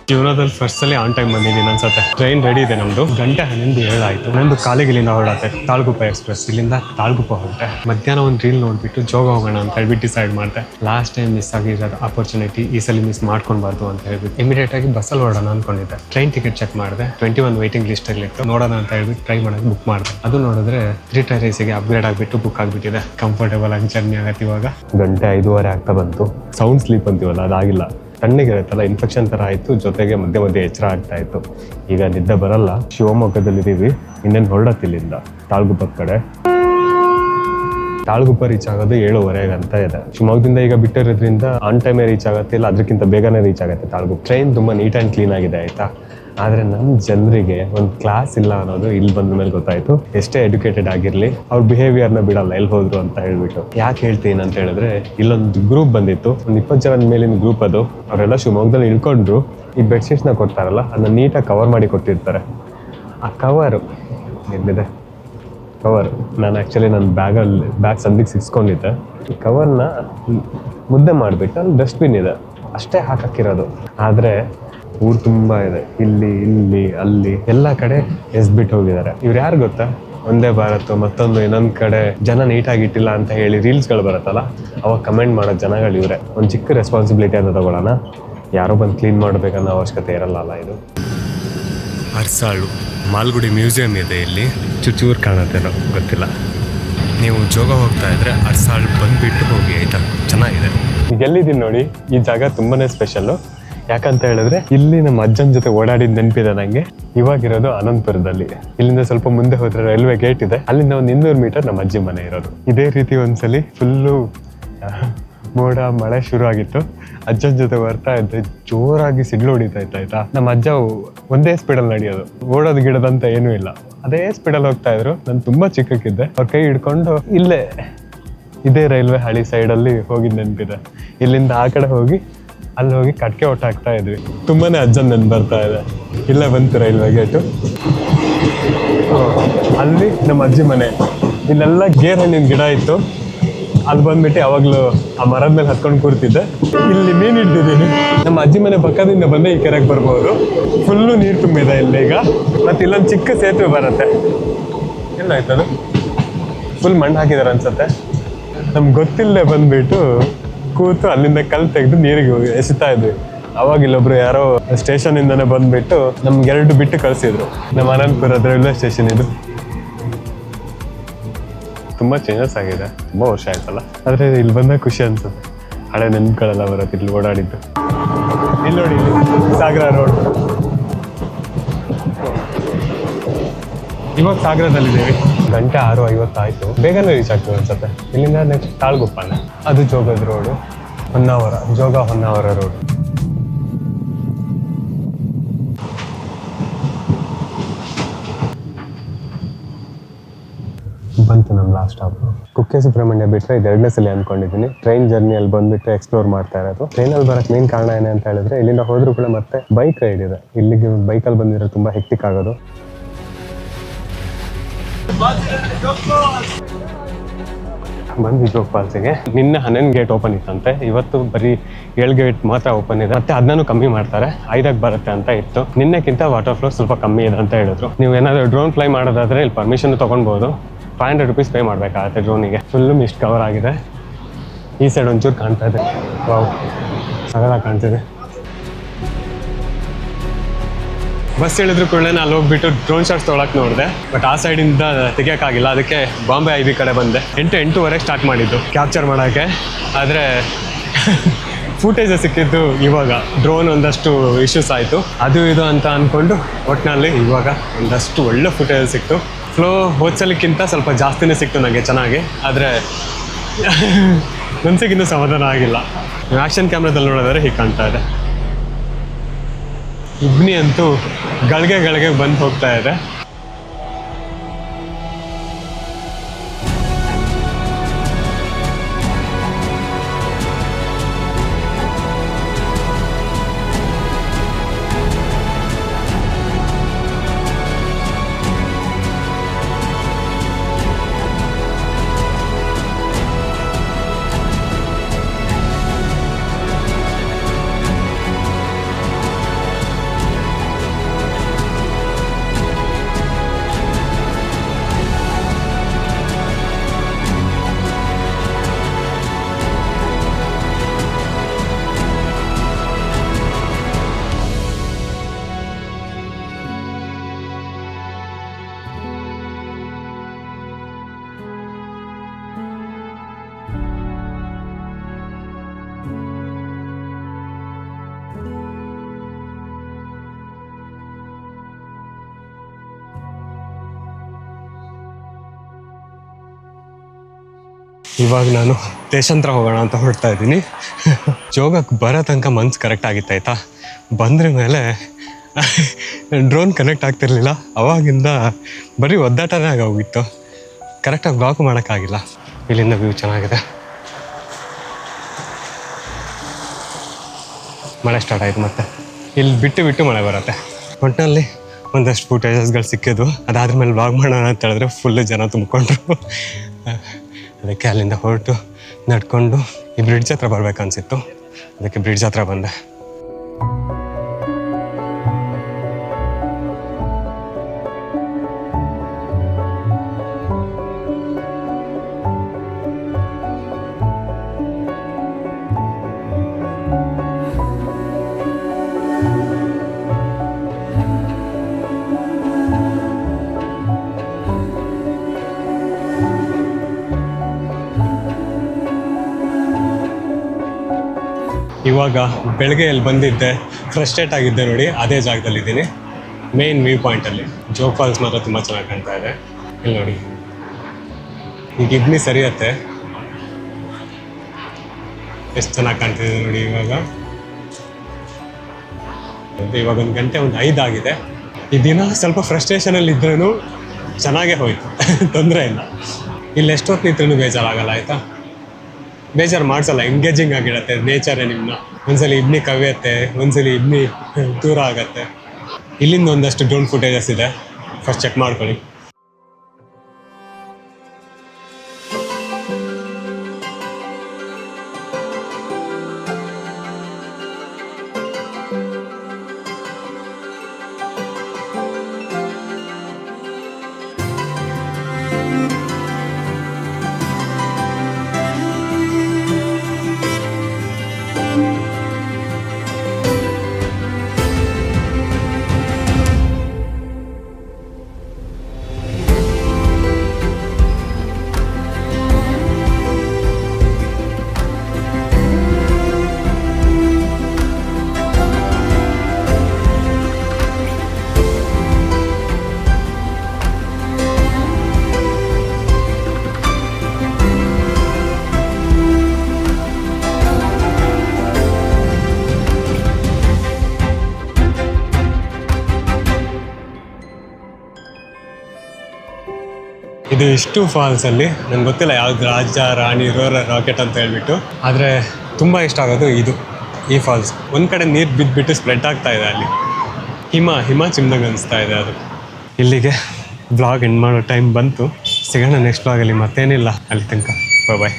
ಜೀವನದಲ್ಲಿ ಫಸ್ಟ್ ಸಲ on time ಬಂದಿದ್ದೀನಿ ಅನ್ಸುತ್ತೆ. ಟ್ರೈನ್ ರೆಡಿ ಇದೆ ನಮ್ದು. 11:07 ಆಯ್ತು. ನಂದು ಕಾಲಿಗೆ ಇಲ್ಲಿಂದ ಹೊರಡತ್ತೆ ತಾಳ್ಗುಪ್ಪ ಎಕ್ಸ್ಪ್ರೆಸ್. ಇಲ್ಲಿಂದ ತಾಳ್ಗುಪ್ಪ ಹೊರಟೆ. ಮಧ್ಯಾಹ್ನ ಒಂದು ರೀಲ್ ನೋಡ್ಬಿಟ್ಟು ಜೋಗ ಹೋಗೋಣ ಅಂತ ಹೇಳ್ಬಿಟ್ಟು ಡಿಸೈಡ್ ಮಾಡಿದೆ. ಲಾಸ್ಟ್ ಟೈಮ್ ಮಿಸ್ ಆಗಿರೋದು ಆಪರ್ಚುನಿಟಿ ಈ ಸಲ ಮಿಸ್ ಮಾಡ್ಕೊಬಾರ್ದು ಅಂತ ಹೇಳ್ಬಿಟ್ಟು ಇಮಿಡಿಯೇಟ್ ಆಗಿ ಬಸ್ಸಲ್ಲಿ ಹೊರಡೋಣ ಅನ್ಕೊಂಡಿದ್ದೆ. ಟ್ರೈನ್ ಟಿಕೆಟ್ ಚೆಕ್ ಮಾಡಿದೆ. 21 ವೇಟಿಂಗ್ ಲಿಸ್ಟ್ ಅಲ್ಲಿ ಇತ್ತು. ನೋಡೋಣ ಅಂತ ಹೇಳ್ಬಿಟ್ಟು ಟ್ರೈ ಮಾಡೋಕೆ ಬುಕ್ ಮಾಡಿದೆ. ಅದು ನೋಡಿದ್ರೆ 3 ಟೈರ್ ರೇಸಿಗೆ ಅಪ್ಗ್ರೇಡ್ ಆಗಿಬಿಟ್ಟು ಬುಕ್ ಆಗಿಬಿಟ್ಟಿದೆ. ಕಂಫರ್ಟೇಬಲ್ ಆಗಿ ಜರ್ನಿ ಆಗತ್ತೆ. ಇವಾಗ 5:05 ಆಗ್ತಾ ಬಂತು. ಸೌಂಡ್ ಸ್ಲೀಪ್ ಅಂತೀವಲ್ಲ ಅದಾಗಿಲ್ಲ. ತಣ್ಣಗಿರುತ್ತಲ್ಲ, ಇನ್ಫೆಕ್ಷನ್ ತರ ಆಯ್ತು. ಜೊತೆಗೆ ಮಧ್ಯೆ ಎಚ್ಚರ ಆಗ್ತಾ ಇತ್ತು. ಈಗ ನಿದ್ದೆ ಬರಲ್ಲ. ಶಿವಮೊಗ್ಗದಲ್ಲಿದ್ದೀವಿ. ಇನ್ನೇನು ಹೊರಡತ್ತಿಲ್ಲಿಂದ ತಾಳ್ಗುಪ್ಪದ ಕಡೆ. ತಾಳ್ಗುಪ್ಪ ರೀಚ್ ಆಗೋದು 7:15 ಅಂತ ಇದೆ. ಶಿವಮೊಗ್ಗದಿಂದ ಈಗ ಬಿಟ್ಟಿರೋದ್ರಿಂದ ಆನ್ ಟೈಮೇ ರೀಚ್ ಆಗುತ್ತೆ, ಇಲ್ಲ ಅದಕ್ಕಿಂತ ಬೇಗನೆ ರೀಚ್ ಆಗುತ್ತೆ ತಾಳ್ಗುಪ್ಪ. ಟ್ರೈನ್ ತುಂಬಾ ನೀಟ್ ಆ್ಯಂಡ್ ಕ್ಲೀನ್ ಆಗಿದೆ ಆಯ್ತಾ. ಆದರೆ ನಮ್ಮ ಜನರಿಗೆ ಒಂದು ಕ್ಲಾಸ್ ಇಲ್ಲ ಅನ್ನೋದು ಇಲ್ಲಿ ಬಂದ ಮೇಲೆ ಗೊತ್ತಾಯ್ತು. ಎಷ್ಟೇ ಎಡ್ಯುಕೇಟೆಡ್ ಆಗಿರಲಿ ಅವ್ರ ಬಿಹೇವಿಯರ್ನ ಬಿಡಲ್ಲ ಎಲ್ಲಿ ಹೋದ್ರು ಅಂತ ಹೇಳ್ಬಿಟ್ಟು. ಯಾಕೆ ಹೇಳ್ತೀನಿ ಅಂತ ಹೇಳಿದ್ರೆ, ಇಲ್ಲೊಂದು ಗ್ರೂಪ್ ಬಂದಿತ್ತು, ಒಂದು 20 ಜನ ಮೇಲಿನ ಗ್ರೂಪ್. ಅದು ಅವರೆಲ್ಲ ಶಿವಮೊಗ್ಗದಲ್ಲಿ ಇಳ್ಕೊಂಡ್ರು. ಈ ಬೆಡ್ಶೀಟ್ಸ್ನ ಕೊಡ್ತಾರಲ್ಲ ಅದನ್ನ ನೀಟಾಗಿ ಕವರ್ ಮಾಡಿ ಕೊಟ್ಟಿರ್ತಾರೆ. ಆ ಕವರು ಎಲ್ಲಿದೆ? ಕವರ್ ನಾನು ಆ್ಯಕ್ಚುಲಿ ನನ್ನ ಬ್ಯಾಗ್ ಸಂದಿಗೆ ಸಿಕ್ಸ್ಕೊಂಡಿದ್ದೆ. ಈ ಕವರ್ನ ಮುದ್ದೆ ಮಾಡಿಬಿಟ್ಟು ಅಲ್ಲಿ ಡಸ್ಟ್ಬಿನ್ ಇದೆ ಅಷ್ಟೇ ಹಾಕಿರೋದು. ಆದರೆ ಊರು ತುಂಬ ಇದೆ. ಇಲ್ಲಿ ಅಲ್ಲಿ ಎಲ್ಲ ಕಡೆ ಎಸ್ಬಿಟ್ಟು ಹೋಗಿದ್ದಾರೆ. ಇವ್ರು ಯಾರು ಗೊತ್ತಾ? ಒಂದೇ ಭಾರತ್ ಮತ್ತೊಂದು ಇನ್ನೊಂದು ಕಡೆ ಜನ ನೀಟಾಗಿಟ್ಟಿಲ್ಲ ಅಂತ ಹೇಳಿ ರೀಲ್ಸ್ಗಳು ಬರುತ್ತಲ್ಲ, ಅವಾಗ ಕಮೆಂಟ್ ಮಾಡೋ ಜನಗಳು ಇವರೇ. ಒಂದು ಚಿಕ್ಕ ರೆಸ್ಪಾನ್ಸಿಬಿಲಿಟಿ ಅಂತ ತಗೊಳ್ಳೋಣ. ಯಾರೋ ಬಂದು ಕ್ಲೀನ್ ಮಾಡಬೇಕನ್ನೋ ಅವಶ್ಯಕತೆ ಇರಲ್ಲ. ಇದು ಅರ್ಸಾಳು ಮಾಲ್ಗುಡಿ ಮ್ಯೂಸಿಯಂ ಇದೆ ಇಲ್ಲಿ. ಚೂರು ಕಾಣುತ್ತೇನೋ ಗೊತ್ತಿಲ್ಲ. ನೀವು ಜೋಗ ಹೋಗ್ತಾ ಇದ್ರೆ ಅರ್ಸಾಳು ಬಂದುಬಿಟ್ಟು ಹೋಗಿ ಆಯ್ತಾ, ಚೆನ್ನಾಗಿದೆ. ಈಗ ಎಲ್ಲಿದ್ದೀನಿ ನೋಡಿ, ಈ ಜಾಗ ತುಂಬಾನೇ ಸ್ಪೆಷಲ್ಲು. ಯಾಕಂತ ಹೇಳಿದ್ರೆ ಇಲ್ಲಿ ನಮ್ಮ ಅಜ್ಜನ ಜೊತೆ ಓಡಾಡಿದ ನೆನಪಿದೆ ನಂಗೆ. ಇವಾಗಿರೋದು ಅನಂತಪುರದಲ್ಲಿ. ಇಲ್ಲಿಂದ ಸ್ವಲ್ಪ ಮುಂದೆ ಹೋದ್ರೆ ರೈಲ್ವೆ ಗೇಟ್ ಇದೆ. ಅಲ್ಲಿಂದ ಒಂದು 200 ಮೀಟರ್ ನಮ್ಮ ಅಜ್ಜಿ ಮನೆ ಇರೋದು. ಇದೇ ರೀತಿ ಒಂದ್ಸಲಿ ಫುಲ್ಲು ಮೋಡ ಮಳೆ ಶುರು ಆಗಿತ್ತು. ಅಜ್ಜನ ಜೊತೆ ಬರ್ತಾ ಇದ್ದೆ, ಜೋರಾಗಿ ಸಿಡ್ಲು ಹೊಡಿತಾ ಇತ್ತು ಆಯ್ತಾ. ನಮ್ಮ ಅಜ್ಜ ಒಂದೇ ಸ್ಪೀಡಲ್ಲಿ ನಡೆಯೋದು, ಓಡೋದು ಗಿಡದಂತ ಏನೂ ಇಲ್ಲ, ಅದೇ ಸ್ಪೀಡಲ್ಲಿ ಹೋಗ್ತಾ ಇದ್ರು. ನಾನು ತುಂಬಾ ಚಿಕ್ಕಕ್ಕಿದ್ದೆ. ಅವ್ರ ಕೈ ಹಿಡ್ಕೊಂಡು ಇದೇ ರೈಲ್ವೆ ಹಳಿ ಸೈಡಲ್ಲಿ ಹೋಗಿದ್ದು ನೆನಪಿದೆ. ಇಲ್ಲಿಂದ ಆ ಕಡೆ ಹೋಗಿ ಅಲ್ಲಿ ಹೋಗಿ ಕಟ್ಕೆ ಒಟ್ಟು ಹಾಕ್ತಾ ಇದ್ವಿ. ತುಂಬಾನೇ ಅಜ್ಜನ್ ನೆನ್ಪು ಬರ್ತಾ ಇದೆ. ಇಲ್ಲೇ ಬಂತು ರೈಲ್ವೆ ಗೇಟು. ಅಲ್ಲಿ ನಮ್ಮ ಅಜ್ಜಿ ಮನೆ. ಇಲ್ಲೆಲ್ಲ ಗೇರ್ ಹಣ್ಣಿನ ಗಿಡ ಇತ್ತು. ಅಲ್ಲಿ ಬಂದ್ಬಿಟ್ಟು ಯಾವಾಗಲೂ ಆ ಮರದ ಮೇಲೆ ಹತ್ಕೊಂಡು ಕೂರ್ತಿದ್ದೆ. ಇಲ್ಲಿ ಮೀನು ಹಿಡ್ದಿದ್ದೀನಿ. ನಮ್ಮ ಅಜ್ಜಿ ಮನೆ ಪಕ್ಕದಿಂದ ಬಂದೆ ಈ ಕೆರೆಗೆ ಬರ್ಬೋದು. ಫುಲ್ಲು ನೀರು ತುಂಬಿದೆ ಇಲ್ಲಿ ಈಗ. ಮತ್ತೆ ಇಲ್ಲೊಂದು ಚಿಕ್ಕ ಸೇತುವೆ ಬರುತ್ತೆ. ಎಲ್ಲಾಯ್ತದು ಫುಲ್ ಮಣ್ಣು ಹಾಕಿದಾರೆ ಅನ್ಸತ್ತೆ. ನಮ್ಗೆ ಗೊತ್ತಿಲ್ಲದೆ ಬಂದ್ಬಿಟ್ಟು ಕೂತು ಅಲ್ಲಿಂದ ಕಲ್ಲು ತೆಗೆದು ನೀರಿಗೆ ಎಸಿತಾ ಇದ್ವಿ. ಅವಾಗ ಇಲ್ಲೊಬ್ರು ಯಾರೋ ಸ್ಟೇಷನ್ ಇಂದಾನೆ ಬಂದ್ಬಿಟ್ಟು ನಮ್ಗೆ 2 ಬಿಟ್ಟು ಕಳ್ಸಿದ್ರು. ನಮ್ಮ ಅನಂತಪುರದ ರೈಲ್ವೆ ಸ್ಟೇಷನ್ ಇದು. ತುಂಬಾ ಚೇಂಜಸ್ ಆಗಿದೆ, ತುಂಬಾ ವರ್ಷ ಆಯ್ತಲ್ಲ. ಆದ್ರೆ ಇಲ್ಲಿ ಬಂದಾಗ ಖುಷಿ ಅನ್ಸುತ್ತೆ. ಹಳೆ ನೆನಪುಗಳೆಲ್ಲ ಬರುತ್ತೆ ಇಲ್ಲಿ ಓಡಾಡಿದ್ದು. ಇಲ್ಲಿ ನೋಡಿ, ಇಲ್ಲಿ ಸಾಗರ ರೋಡ್. ಇವಾಗ ಸಾಗರದಲ್ಲಿದ್ದೀವಿ. 6:50 ಆಯ್ತು. ಬೇಗನೆ ರೀಚ್ ಆಗ್ತೀವಿ ಅನ್ಸುತ್ತೆ. ಇಲ್ಲಿಂದ ನೆಕ್ಸ್ಟ್ ತಾಳ್ಗುಪ್ಪನೆ. ಅದು ಜೋಗದ ರೋಡು. ಜೋಗ ಹೊನ್ನಾವರ ರೋಡ್. ಬಂತು ನಮ್ಮ ಲಾಸ್ಟ್ ಸ್ಟಾಪ್. ಕುಕ್ಕೆ ಸುಬ್ರಹ್ಮಣ್ಯ ಬಿಟ್ಟರೆ ಇದು 2ನೇ ಸಲ ಅನ್ಕೊಂಡಿದ್ದೀನಿ. ಟ್ರೈನ್ ಜರ್ನಿಯಲ್ಲಿ ಬಂದ್ಬಿಟ್ಟು ಎಕ್ಸ್ಪ್ಲೋರ್ ಮಾಡ್ತಾ ಇರೋದು. ಟ್ರೈನಲ್ಲಿ ಬರೋಕ್ಕೆ ಮೇನ್ ಕಾರಣ ಏನೇ ಅಂತ ಹೇಳಿದ್ರೆ, ಇಲ್ಲಿಂದ ಹೋದ್ರೂ ಕೂಡ ಮತ್ತೆ ಬೈಕ್ ರೈಡ್ ಇದೆ. ಇಲ್ಲಿಗೆ ಬೈಕಲ್ಲಿ ಬಂದಿರೋ ತುಂಬ ಹೆಕ್ಟಿಕ್ ಆಗೋದು. ಬಂದ್ವಿ ಜೋಗ್ ಫಾಲ್ಸಿಗೆ. ನಿನ್ನೆ 11 ಗೇಟ್ ಓಪನ್ ಇತ್ತಂತೆ. ಇವತ್ತು ಬರೀ 7 ಗೇಟ್ ಮಾತ್ರ ಓಪನ್ ಇದೆ. ಮತ್ತೆ ಅದನ್ನು ಕಮ್ಮಿ ಮಾಡ್ತಾರೆ, 5ಕ್ಕೆ ಬರುತ್ತೆ ಅಂತ ಇತ್ತು. ನಿನ್ನೆಕ್ಕಿಂತ ವಾಟರ್ ಫ್ಲೋ ಸ್ವಲ್ಪ ಕಮ್ಮಿ ಇದೆ ಅಂತ ಹೇಳಿದ್ರು. ನೀವು ಏನಾದರೂ ಡ್ರೋನ್ ಫ್ಲೈ ಮಾಡೋದಾದ್ರೆ ಇಲ್ಲಿ ಪರ್ಮಿಷನ್ ತೊಗೊಳ್ಬೋದು. 500 ರೂಪೀಸ್ ಪೇ ಮಾಡಬೇಕಾಗುತ್ತೆ ಡ್ರೋನಿಗೆ. ಫುಲ್ಲು ಮಿಸ್ಟ್ ಕವರ್ ಆಗಿದೆ. ಈ ಸೈಡ್ ಒಂಚೂರು ಕಾಣ್ತಾ ಇದೆ. ವಾವ್, ಸಗಲ ಕಾಣ್ತಿದೆ. ಬಸ್ ಹೇಳಿದ್ರು ಕೂಡ ಅಲ್ಲಿ ಹೋಗ್ಬಿಟ್ಟು ಡ್ರೋನ್ ಶಾಟ್ಸ್ ತೊಗೊಳಕ್ಕೆ ನೋಡಿದೆ. ಬಟ್ ಆ ಸೈಡಿಂದ ತೆಗಿಯೋಕ್ಕಾಗಿಲ್ಲ. ಅದಕ್ಕೆ ಬಾಂಬೆ ಐಬಿ ಕಡೆ ಬಂದೆ. 8:08 ಸ್ಟಾರ್ಟ್ ಮಾಡಿದ್ದು ಕ್ಯಾಪ್ಚರ್ ಮಾಡೋಕ್ಕೆ. ಆದರೆ ಫೂಟೇಜ್ ಸಿಕ್ಕಿದ್ದು ಇವಾಗ. ಡ್ರೋನ್ ಒಂದಷ್ಟು ಇಶ್ಯೂಸ್ ಆಯಿತು, ಅದು ಇದು ಅಂತ ಅಂದ್ಕೊಂಡು ಒಟ್ಟಿನಲ್ಲಿ ಇವಾಗ ಒಂದಷ್ಟು ಒಳ್ಳೆ ಫುಟೇಜ್ ಸಿಕ್ತು. ಫ್ಲೋ ಹೋದ್ಸಲಕ್ಕಿಂತ ಸ್ವಲ್ಪ ಜಾಸ್ತಿನೇ ಸಿಕ್ತು ನನಗೆ ಚೆನ್ನಾಗಿ. ಆದರೆ ಮನಸ್ಸಿಗಿನ್ನೂ ಸಮಾಧಾನ ಆಗಿಲ್ಲ. ಆ್ಯಕ್ಷನ್ ಕ್ಯಾಮ್ರಾದಲ್ಲಿ ನೋಡಿದ್ರೆ ಹೀಗೆ ಕಾಣ್ತಾ ಇದೆ. ಇಬ್ನಿ ಅಂತೂ ಗಳಿಗೆ ಬಂದು ಹೋಗ್ತಾ ಇದೆ. ಇವಾಗ ನಾನು ದೇಶಾಂತರ ಹೋಗೋಣ ಅಂತ ಹೊರಡ್ತಾ ಇದ್ದೀನಿ. ಜೋಗಕ್ಕೆ ಬರೋ ತನಕ ಮನ್ಸು ಕರೆಕ್ಟ್ ಆಗಿತ್ತಾಯ್ತಾ. ಬಂದ್ರ ಮೇಲೆ ಡ್ರೋನ್ ಕನೆಕ್ಟ್ ಆಗ್ತಿರ್ಲಿಲ್ಲ. ಅವಾಗಿಂದ ಬರೀ ಒದ್ದಾಟನೇ ಆಗೋಗಿತ್ತು. ಕರೆಕ್ಟಾಗಿ ಬ್ಲಾಕ್ ಮಾಡೋಕ್ಕಾಗಿಲ್ಲ. ಇಲ್ಲಿಂದ ವ್ಯೂ ಚೆನ್ನಾಗಿದೆ. ಮಳೆ ಸ್ಟಾರ್ಟ್ ಆಯಿತು ಮತ್ತೆ. ಇಲ್ಲಿ ಬಿಟ್ಟು ಮಳೆ ಬರುತ್ತೆ. ಒಟ್ಟಿನಲ್ಲಿ ಒಂದಷ್ಟು ಫುಟೇಜಸ್ಗಳು ಸಿಕ್ಕಿದ್ವು. ಅದಾದ್ರ ಮೇಲೆ ಬ್ಲಾಗ್ ಮಾಡೋಣ ಅಂತ ಹೇಳಿದ್ರೆ ಫುಲ್ಲು ಜನ ತುಂಬಿಕೊಂಡ್ರು. ಅದಕ್ಕೆ ಅಲ್ಲಿಂದ ಹೊರಟು ನಡ್ಕೊಂಡು ಈ ಬ್ರಿಡ್ಜ್ ಹತ್ರ ಬರ್ಬೇಕನ್ಸಿತ್ತು. ಅದಕ್ಕೆ ಬ್ರಿಡ್ಜ್ ಹತ್ರ ಬಂದೆ. ಇವಾಗ ಬೆಳಗ್ಗೆ ಎಲ್ಲಿ ಬಂದಿದ್ದೆ, ಫ್ರಸ್ಟ್ರೇಟ್ ಆಗಿದ್ದೆ ನೋಡಿ, ಅದೇ ಜಾಗದಲ್ಲಿದ್ದೀನಿ. ಮೇನ್ ವ್ಯೂ ಪಾಯಿಂಟಲ್ಲಿ ಜೋಗ್ ಫಾಲ್ಸ್ ಮಾತ್ರ ತುಂಬ ಚೆನ್ನಾಗಿ ಕಾಣ್ತಾ ಇದೆ. ಇಲ್ಲಿ ನೋಡಿ, ಈಗ ಇಬ್ನಿ ಸರಿಯತ್ತೆ, ಎಷ್ಟು ಚೆನ್ನಾಗಿ ಕಾಣ್ತಿದೆ ನೋಡಿ. ಇವಾಗ 1 ಗಂಟೆ 5 ಆಗಿದೆ. ಈ ದಿನ ಸ್ವಲ್ಪ ಫ್ರಸ್ಟ್ರೇಷನಲ್ಲಿ ಇದ್ರೂ ಚೆನ್ನಾಗೇ ಹೋಯ್ತು. ತೊಂದರೆ ಇಲ್ಲ. ಇಲ್ಲಿ ಎಷ್ಟೊತ್ತು ನಿಂತ್ರೂ ಬೇಜಾರಾಗಲ್ಲ ಆಯಿತಾ. ಬೇಜಾರು ಮಾಡಿಸಲ್ಲ, ಎಂಗೇಜಿಂಗ್ ಆಗಿರುತ್ತೆ ನೇಚರೇ ನಿಮ್ಮನ್ನ. ಒಂದ್ಸಲಿ ಇಬ್ನಿ ಕವಿಯತ್ತೆ, ಒಂದ್ಸಲಿ ಇಬ್ನಿ ದೂರ ಆಗತ್ತೆ. ಇಲ್ಲಿಂದ ಒಂದಷ್ಟು ಡ್ರೋನ್ ಫುಟೇಜಸ್ ಇದೆ, ಫಸ್ಟ್ ಚೆಕ್ ಮಾಡ್ಕೊಳ್ಳಿ. ಇದು ಇಷ್ಟು ಫಾಲ್ಸಲ್ಲಿ ನಂಗೆ ಗೊತ್ತಿಲ್ಲ ಯಾವ್ದು ರಾಜ ರಾಣಿ ರೋರರ್ ರಾಕೆಟ್ ಅಂತ ಹೇಳ್ಬಿಟ್ಟು, ಆದರೆ ತುಂಬ ಇಷ್ಟ ಆಗೋದು ಇದು, ಈ ಫಾಲ್ಸ್. ಒಂದು ಕಡೆ ನೀರು ಬಿದ್ದುಬಿಟ್ಟು ಸ್ಪ್ರೆಡ್ ಆಗ್ತಾ ಇದೆ. ಅಲ್ಲಿ ಹಿಮ ಚಿಮ್ದಂಗೆ ಅನಿಸ್ತಾ ಇದೆ ಅದು. ಇಲ್ಲಿಗೆ ಬ್ಲಾಗ್ ಎಂಡ್ ಮಾಡೋ ಟೈಮ್ ಬಂತು. ಸಿಗೋಣ ನೆಕ್ಸ್ಟ್ ಬ್ಲಾಗಲ್ಲಿ. ಮತ್ತೇನಿಲ್ಲ, ಅಲ್ಲಿ ತನಕ ಬಾಯ್.